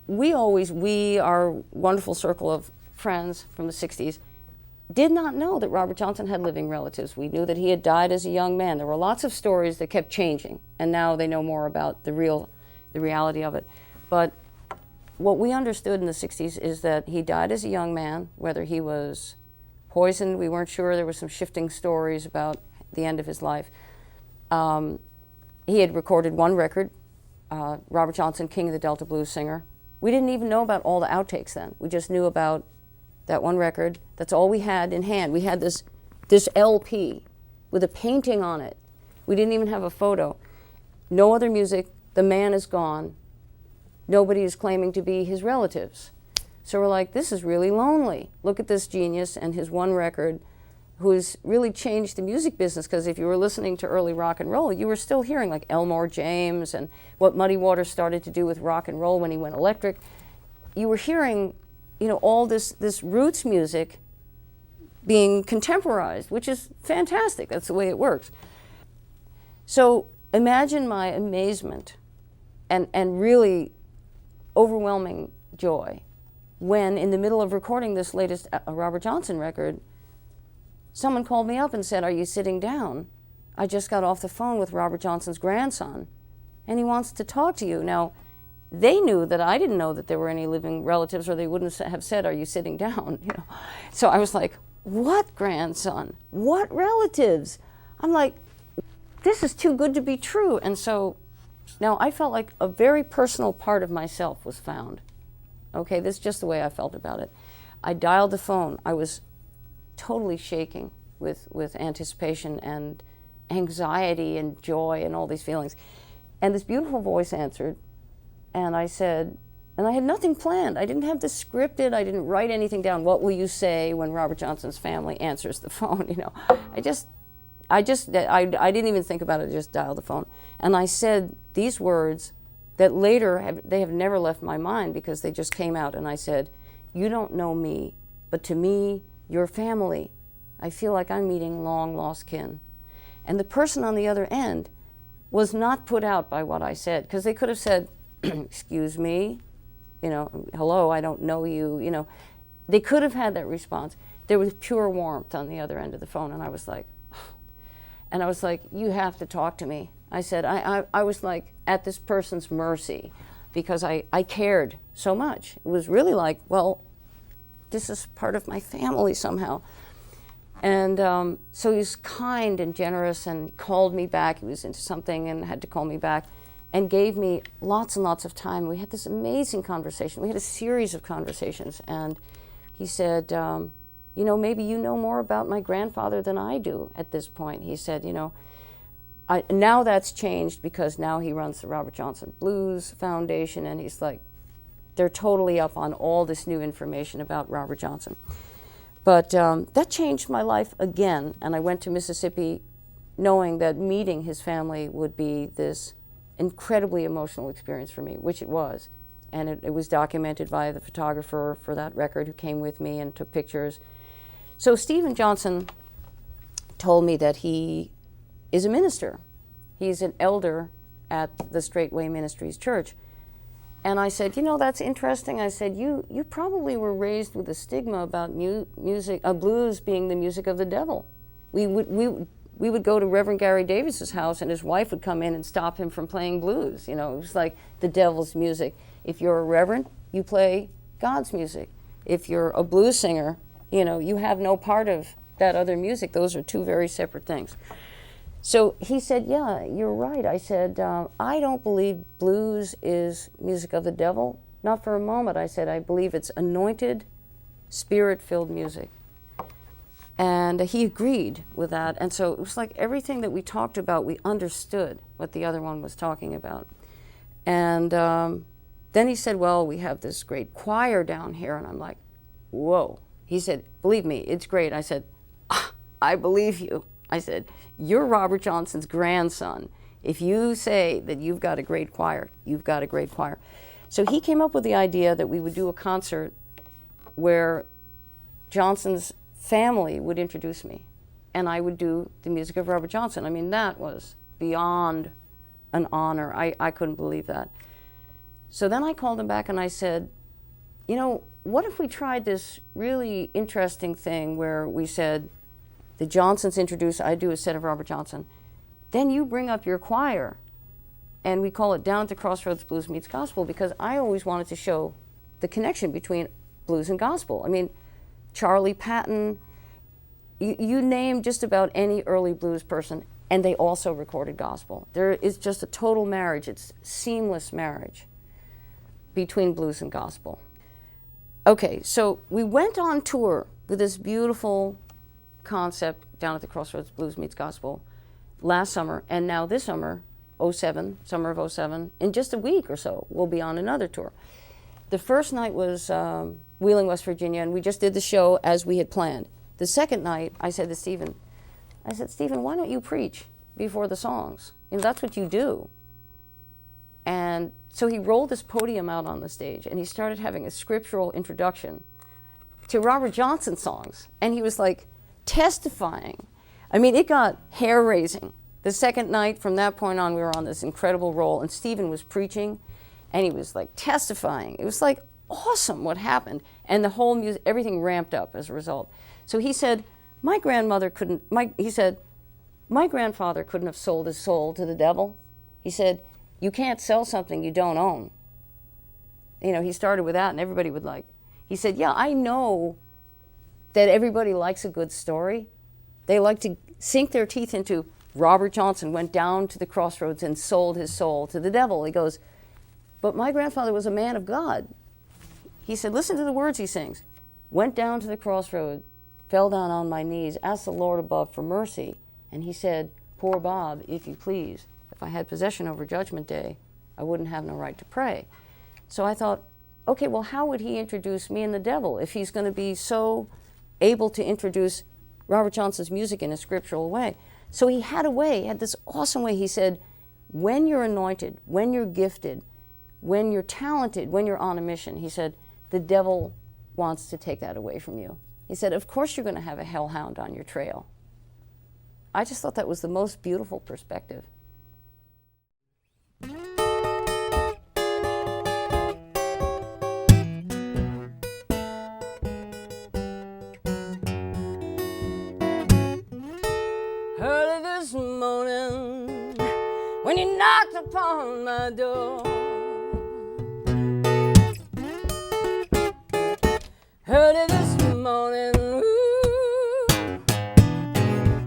we, our wonderful circle of friends from the 60s, did not know that Robert Johnson had living relatives. We knew that he had died as a young man. There were lots of stories that kept changing, and now they know more about the reality of it. But what we understood in the 60s is that he died as a young man, whether he was poisoned, we weren't sure. There were some shifting stories about the end of his life. He had recorded one record, Robert Johnson, King of the Delta Blues Singer. We didn't even know about all the outtakes then. We just knew about that one record. That's all we had in hand. We had this LP with a painting on it. We didn't even have a photo. No other music. The man is gone. Nobody is claiming to be his relatives. So we're like, this is really lonely. Look at this genius and his one record, who's really changed the music business, because if you were listening to early rock and roll, you were still hearing like Elmore James and what Muddy Waters started to do with rock and roll when he went electric. You were hearing, you know, all this roots music being contemporized, which is fantastic. That's the way it works. So imagine my amazement and really overwhelming joy when, in the middle of recording this latest Robert Johnson record, someone called me up and said, "Are you sitting down? I just got off the phone with Robert Johnson's grandson, and he wants to talk to you." Now, they knew that I didn't know that there were any living relatives, or they wouldn't have said, "Are you sitting down?" You know. So I was like, "What grandson? What relatives?" I'm like, this is too good to be true. And so now I felt like a very personal part of myself was found. Okay, this is just the way I felt about it. I dialed the phone. I was totally shaking with anticipation and anxiety and joy and all these feelings. And this beautiful voice answered, and I said, and I had nothing planned. I didn't have this scripted. I didn't write anything down. What will you say when Robert Johnson's family answers the phone? You know, I didn't even think about it. I just dialed the phone, and I said these words that later they have never left my mind because they just came out. And I said, "You don't know me, but to me, your family. I feel like I'm meeting long lost kin." And the person on the other end was not put out by what I said, because they could have said, "Excuse me, you know, hello, I don't know you," you know. They could have had that response. There was pure warmth on the other end of the phone, and I was like, "You have to talk to me." I said, I was like at this person's mercy because I cared so much. It was really like, well, this is part of my family somehow. And so he was kind and generous and called me back. He was into something and had to call me back and gave me lots and lots of time. We had this amazing conversation. We had a series of conversations. And he said, you know, maybe you know more about my grandfather than I do at this point. He said, you know, now that's changed because now he runs the Robert Johnson Blues Foundation, and he's like, they're totally up on all this new information about Robert Johnson. But that changed my life again, and I went to Mississippi knowing that meeting his family would be this incredibly emotional experience for me, which it was. And it was documented by the photographer for that record who came with me and took pictures. So Stephen Johnson told me that he is a minister. He's an elder at the Straightway Ministries Church. And I said, you know, that's interesting. I said, you probably were raised with a stigma about music, blues being the music of the devil. We would go to Reverend Gary Davis's house, and his wife would come in and stop him from playing blues. You know, it was like the devil's music. If you're a reverend, you play God's music. If you're a blues singer, you know, you have no part of that other music. Those are two very separate things. So he said, yeah, you're right. I said, I don't believe blues is music of the devil. Not for a moment. I said, I believe it's anointed, spirit-filled music. And he agreed with that. And so it was like everything that we talked about, we understood what the other one was talking about. And then he said, well, we have this great choir down here. And I'm like, whoa. He said, believe me, it's great. I said, I believe you. I said, you're Robert Johnson's grandson. If you say that you've got a great choir, you've got a great choir. So he came up with the idea that we would do a concert where Johnson's family would introduce me, and I would do the music of Robert Johnson. I mean, that was beyond an honor. I couldn't believe that. So then I called him back and I said, you know, what if we tried this really interesting thing where we said, the Johnsons introduce, I do a set of Robert Johnson, then you bring up your choir, and we call it Down at the Crossroads Blues Meets Gospel, because I always wanted to show the connection between blues and gospel. I mean, Charlie Patton, you name just about any early blues person, and they also recorded gospel. There is just a total marriage, it's seamless marriage between blues and gospel. Okay, so we went on tour with this beautiful concept, Down at the Crossroads Blues Meets Gospel, last summer, and now this summer, summer of 07, in just a week or so, we'll be on another tour. The first night was Wheeling, West Virginia, and we just did the show as we had planned. The second night, I said to Stephen, why don't you preach before the songs? You know, that's what you do. And so he rolled this podium out on the stage, and he started having a scriptural introduction to Robert Johnson songs. And he was like testifying. I mean, it got hair-raising. The second night, from that point on, we were on this incredible roll, and Stephen was preaching, and he was like testifying. It was like awesome what happened. And the whole music, everything ramped up as a result. So he said, my grandfather couldn't have sold his soul to the devil. He said, you can't sell something you don't own. You know, he started with that, and everybody would like. He said, yeah, I know that everybody likes a good story. They like to sink their teeth into Robert Johnson went down to the crossroads and sold his soul to the devil. He goes, but my grandfather was a man of God. He said, listen to the words he sings. Went down to the crossroad, fell down on my knees, asked the Lord above for mercy. And he said, poor Bob, if you please, if I had possession over Judgment Day, I wouldn't have no right to pray. So I thought, okay, well, how would he introduce me and the devil if he's going to be so able to introduce Robert Johnson's music in a scriptural way? So he had a way, he had this awesome way. He said, when you're anointed, when you're gifted, when you're talented, when you're on a mission, he said, the devil wants to take that away from you. He said, of course you're going to have a hellhound on your trail. I just thought that was the most beautiful perspective. Early this morning, when you knocked upon my door, early this morning, ooh,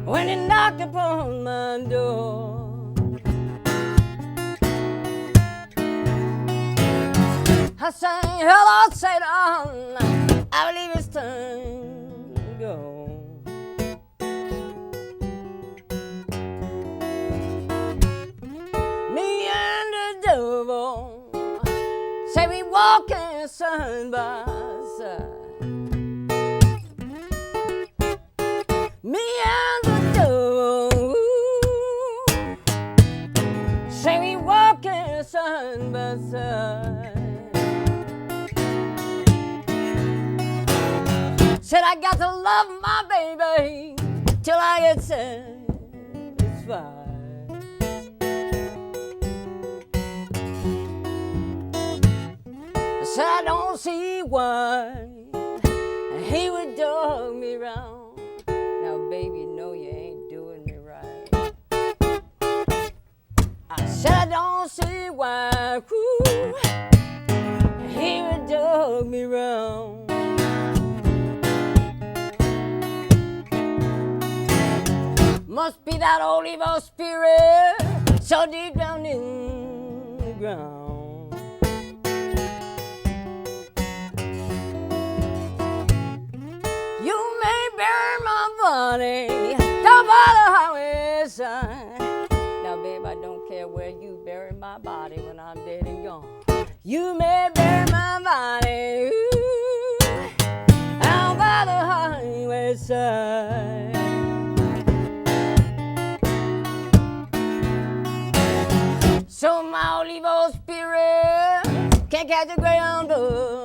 when you knocked upon my door, I sang, hello, Satan, I believe it's time to go. Me and the devil say we walking side by side. Me and the devil say we walking side by side. Said I got to love my baby till I get satisfied. Said I don't see why he would dog me round. Now, baby, no, you ain't doing me right. I said I don't see why he would dog me round. Must be that old evil spirit so deep down in the ground. You may bury my body down by the highway side. Now, babe, I don't care where you bury my body when I'm dead and gone. You may bury my body down by the highway side. So my old evil spirit can't catch the ground, but